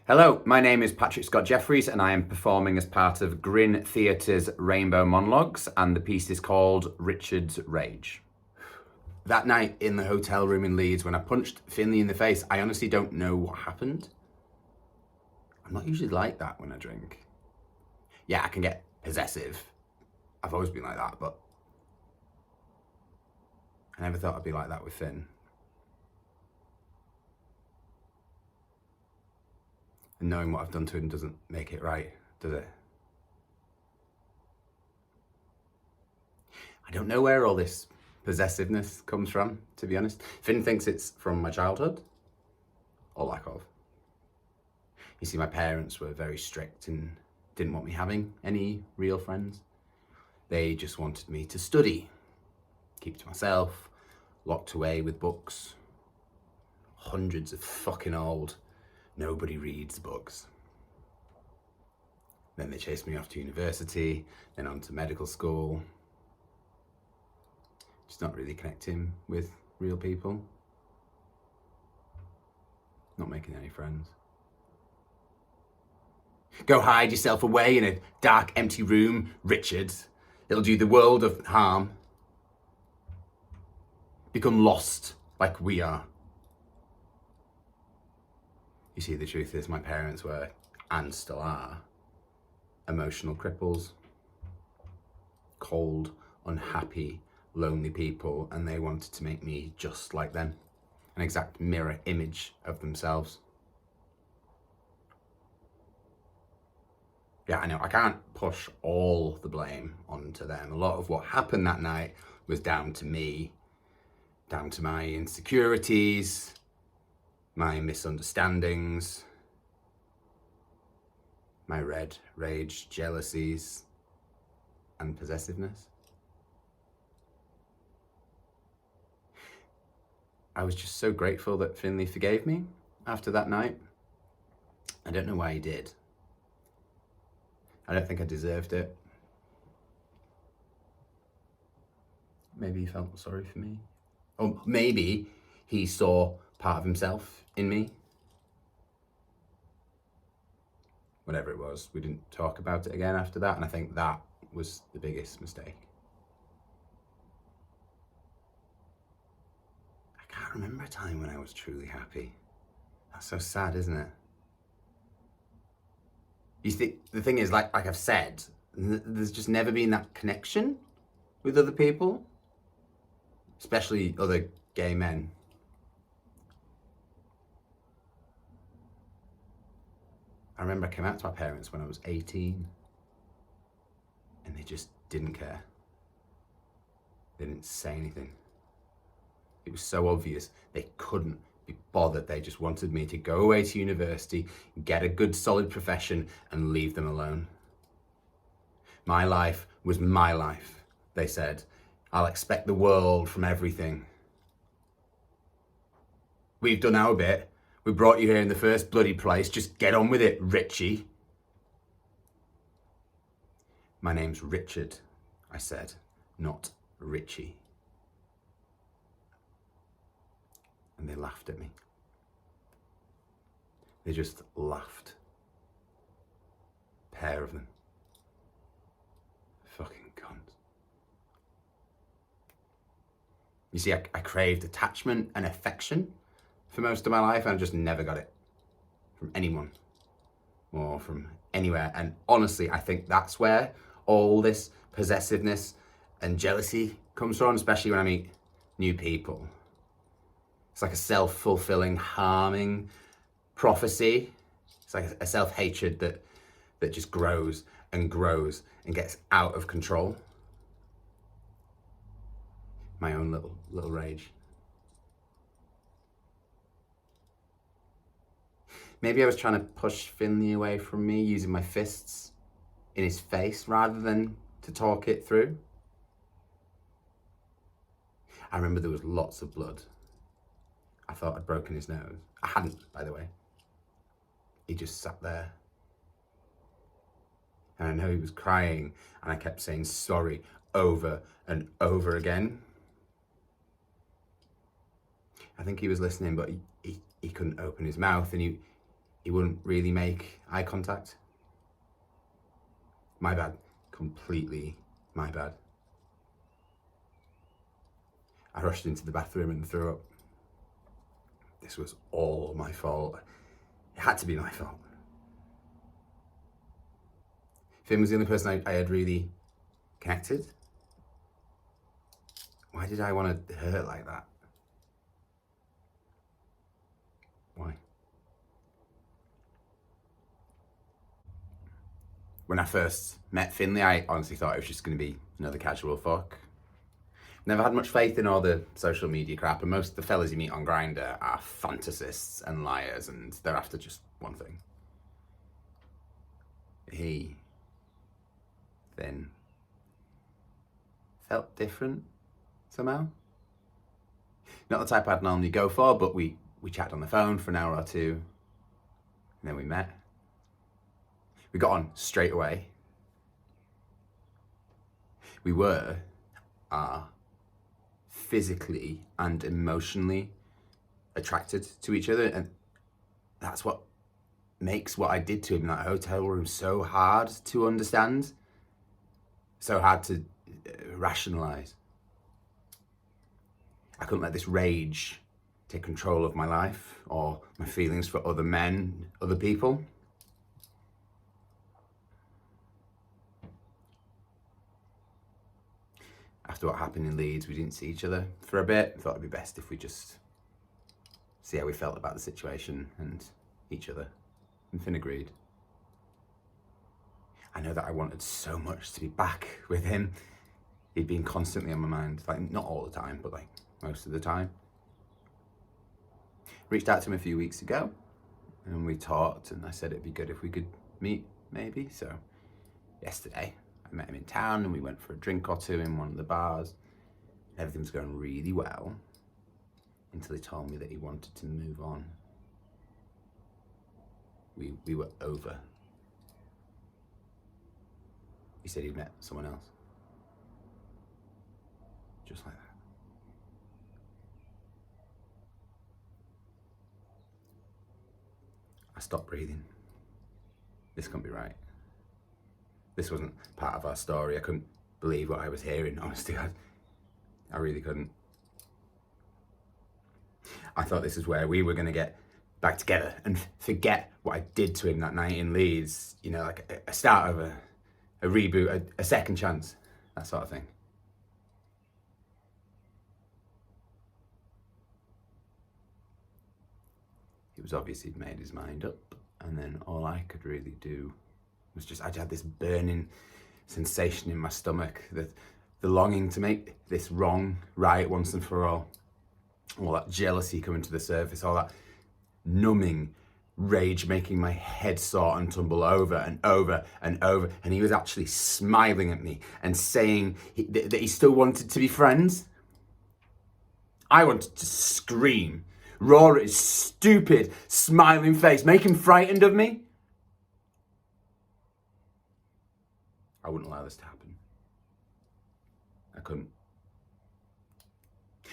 Hello, my name is Patrick Scott Jeffries and I am performing as part of Grin Theatre's Rainbow Monologues, and the piece is called Richard's Rage. That night in the hotel room in Leeds when I punched Finley in the face, I honestly don't know what happened. I'm not usually like that when I drink. Yeah, I can get possessive. I've always been like that, but I never thought I'd be like that with Finn. And knowing what I've done to him doesn't make it right, does it? I don't know where all this possessiveness comes from, to be honest. Finn thinks it's from my childhood, or lack of. You see, my parents were very strict and didn't want me having any real friends. They just wanted me to study, keep to myself, locked away with books. Hundreds of fucking old, nobody reads books. Then they chased me off to university, then on to medical school. Just not really connecting with real people. Not making any friends. Go hide yourself away in a dark, empty room, Richard. It'll do the world of harm. Become lost like we are. You see, the truth is my parents were, and still are, emotional cripples. Cold, unhappy, lonely people, and they wanted to make me just like them. An exact mirror image of themselves. Yeah, I know, I can't push all the blame onto them. A lot of what happened that night was down to me, down to my insecurities, my misunderstandings, my red rage, jealousies, and possessiveness. I was just so grateful that Finley forgave me after that night. I don't know why he did. I don't think I deserved it. Maybe he felt sorry for me. Or maybe he saw part of himself in me. Whatever it was, we didn't talk about it again after that, and I think that was the biggest mistake. I can't remember a time when I was truly happy. That's so sad, isn't it? You see, the thing is, like I've said, there's just never been that connection with other people, especially other gay men. I remember I came out to my parents when I was 18 and they just didn't care. They didn't say anything. It was so obvious they couldn't be bothered. They just wanted me to go away to university, get a good solid profession and leave them alone. My life was my life, they said. I'll expect the world from everything. We've done our bit. We brought you here in the first bloody place. Just get on with it, Richie. My name's Richard, I said, not Richie. And they laughed at me. They just laughed. Pair of them. Fucking cunts. You see, I craved attachment and affection for most of my life, and I just never got it from anyone or from anywhere. And honestly, I think that's where all this possessiveness and jealousy comes from, especially when I meet new people. It's like a self-fulfilling, harming prophecy. It's like a self-hatred that just grows and grows and gets out of control. My own little rage. Maybe I was trying to push Finley away from me using my fists in his face rather than to talk it through. I remember there was lots of blood. I thought I'd broken his nose. I hadn't, by the way. He just sat there. And I know he was crying, and I kept saying sorry over and over again. I think he was listening, but he couldn't open his mouth, and he wouldn't really make eye contact. My bad. Completely my bad. I rushed into the bathroom and threw up. This was all my fault. It had to be my fault. Finn was the only person I had really connected. Why did I want to hurt like that? Why? When I first met Finley, I honestly thought it was just going to be another casual fuck. Never had much faith in all the social media crap, and most of the fellas you meet on Grindr are fantasists and liars, and they're after just one thing. He then felt different somehow. Not the type I'd normally go for, but we chatted on the phone for an hour or two, and then we met. We got on straight away. We are physically and emotionally attracted to each other, and that's what makes what I did to him in that hotel room so hard to understand, so hard to rationalize. I couldn't let this rage take control of my life or my feelings for other men, other people. After what happened in Leeds, we didn't see each other for a bit. Thought it'd be best if we just see how we felt about the situation and each other. And Finn agreed. I know that I wanted so much to be back with him. He'd been constantly on my mind, like not all the time, but like most of the time. Reached out to him a few weeks ago and we talked, and I said it'd be good if we could meet maybe. So yesterday I met him in town and we went for a drink or two in one of the bars. Everything was going really well until he told me that he wanted to move on. We were over. He said he'd met someone else. Just like that. I stopped breathing. This couldn't be right. This wasn't part of our story. I couldn't believe what I was hearing, honestly. I really couldn't. I thought this is where we were going to get back together and forget what I did to him that night in Leeds. You know, like a start of a reboot, a second chance, that sort of thing. It was obvious he'd made his mind up, and then all I could really do was just, I had this burning sensation in my stomach, that the longing to make this wrong right once and for all that jealousy coming to the surface, all that numbing rage making my head sore and tumble over and over and over. And he was actually smiling at me and saying that he still wanted to be friends. I wanted to scream, roar at his stupid, smiling face, make him frightened of me. I wouldn't allow this to happen. I couldn't.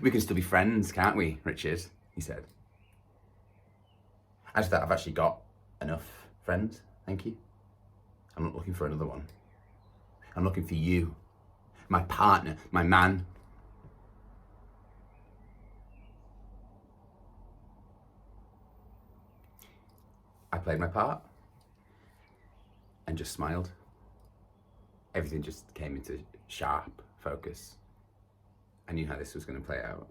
We can still be friends, can't we, Richard? He said. I just thought I've actually got enough friends, thank you. I'm not looking for another one. I'm looking for you, my partner, my man. I played my part and just smiled. Everything just came into sharp focus. I knew how this was going to play out.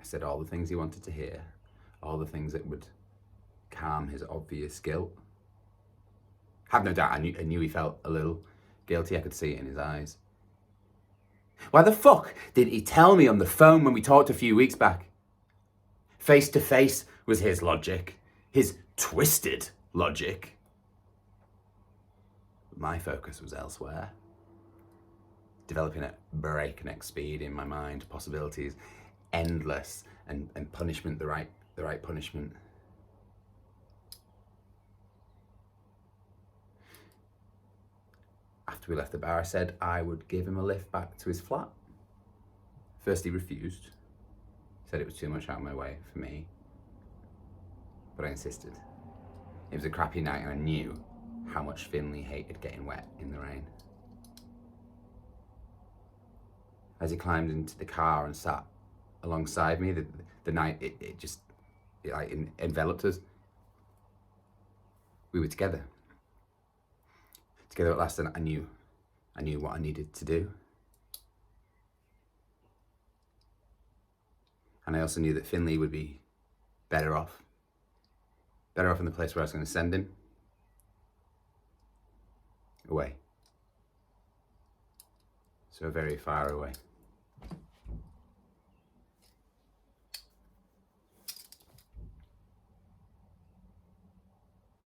I said all the things he wanted to hear, all the things that would calm his obvious guilt. Have no doubt, I knew he felt a little guilty. I could see it in his eyes. Why the fuck didn't he tell me on the phone when we talked a few weeks back? Face to face was his logic, his twisted logic. My focus was elsewhere. Developing at breakneck speed in my mind, possibilities endless, and punishment the right punishment. After we left the bar, I said I would give him a lift back to his flat. First he refused, said it was too much out of my way for me, but I insisted. It was a crappy night, and I knew how much Finley hated getting wet in the rain. As he climbed into the car and sat alongside me, the night, it just like enveloped us. We were together at last, and I knew what I needed to do. And I also knew that Finley would be better off in the place where I was going to send him. Away. So very far away.